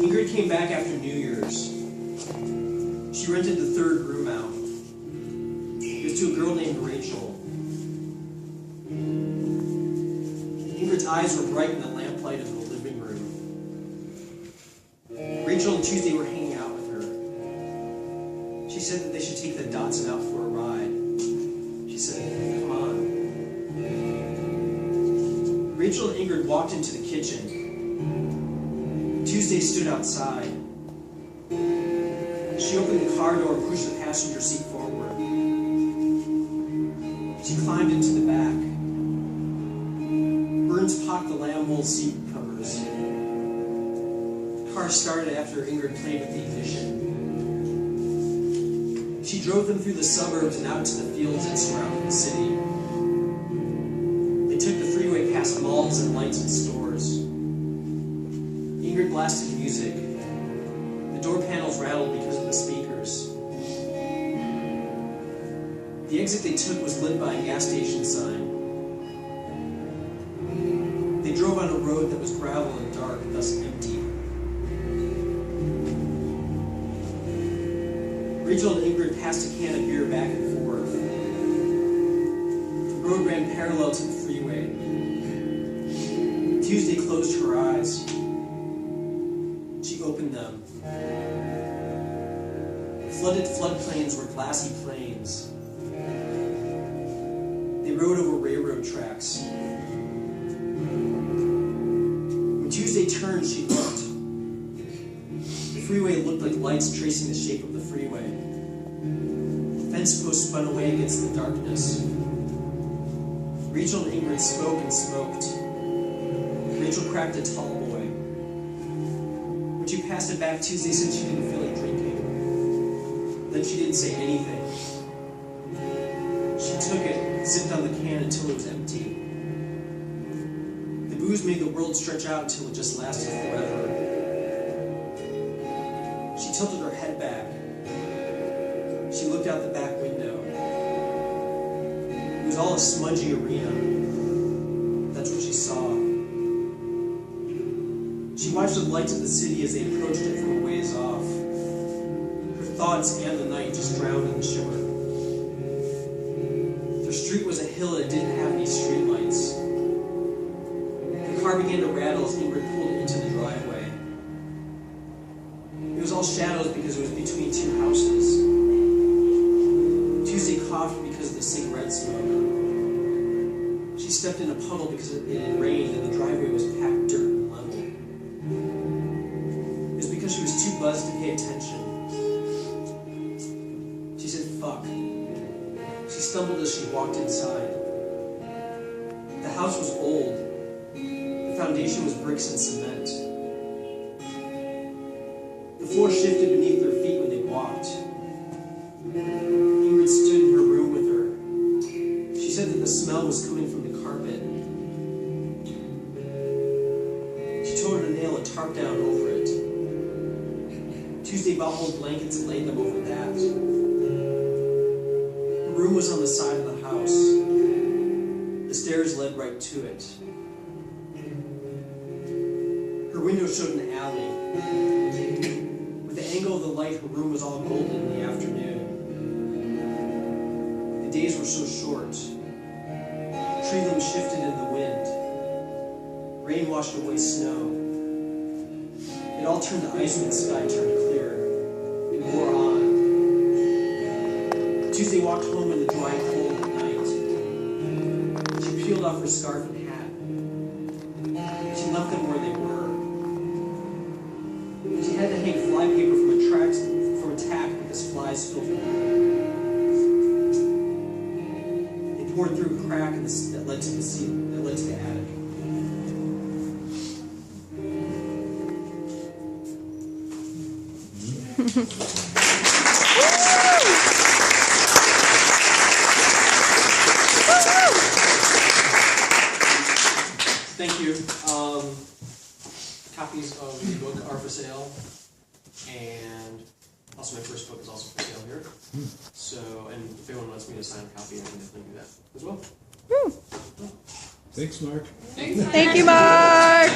Ingrid came back after New Year's. She rented the third room out. It was to a girl named Rachel. Ingrid's eyes were bright in the lamplight of the living room. Rachel and Tuesday were hanging out with her. She said that they should take the Datsun out for a ride. She said, "Come on." Rachel and Ingrid walked into the kitchen. Tuesday stood outside. She opened the car door and pushed the passenger seat forward. She climbed into the back. Burns popped the lamb wool seat covers. The car started after Ingrid played with the ignition. She drove them through the suburbs and out to the fields that surrounded the city. They took the freeway past malls and lights and stores. Ingrid blasted music. The door panels rattled because of the speakers. The exit they took was lit by a gas station sign. They drove on a road that was gravel and dark, thus empty. Rachel and Ingrid passed a can of beer back and forth. The road ran parallel to the freeway. Tuesday closed her eyes. She opened them. Flooded floodplains were glassy plains. They rode over railroad tracks. When Tuesday turned, she looked. The freeway looked like lights tracing the shape of the freeway. The fence post spun away against the darkness. Rachel and Ingrid spoke and smoked. Rachel cracked a tall boy. When she passed it back, Tuesday said she didn't feel like drinking. Then she didn't say anything. She took it, sipped on the can until it was empty. The booze made the world stretch out until it just lasted forever. She tilted her head back. She looked out the back window. It was all a smudgy arena. That's what she saw. She watched the lights of the city as they approached it from a ways off. Her thoughts and the night just drowned in the shimmer. Their street was a hill that didn't have any streetlights. The car began to rattle as Ingrid pulled it into the driveway. It was all shadows because it was between two houses. Tuesday coughed because of the cigarette smoke. She stepped in a puddle because it had rained and the driveway was packed dirt and level. It was because she was too buzzed to pay attention. She said, "Fuck." She stumbled as she walked inside. The house was old. The foundation was bricks and cement. The floor shifted beneath their feet when they walked. Ingrid stood in her room with her. She said that the smell was coming from the carpet. She told her to nail a tarp down over it. Tuesday bought old blankets and laid them over that. The room was on the side of the house. The stairs led right to it. Her window showed an alley. With the angle of the light, her room was all golden in the afternoon. The days were so short. Tree limbs shifted in the wind. Rain washed away snow. It all turned to ice when the sky turned clear. It wore on. Tuesday walked home in the dry cold at night. She peeled off her scarf and hat. She left them where they were. She had to hang flypaper from a tack because flies filled the room. They poured through a crack that led to the ceiling, that led to the attic. Thank you. Copies of the book are for sale, and also my first book is also for sale here. So, and if anyone wants me to sign a copy, I can definitely do that as well. Thanks, Mark. Thank you, Mark.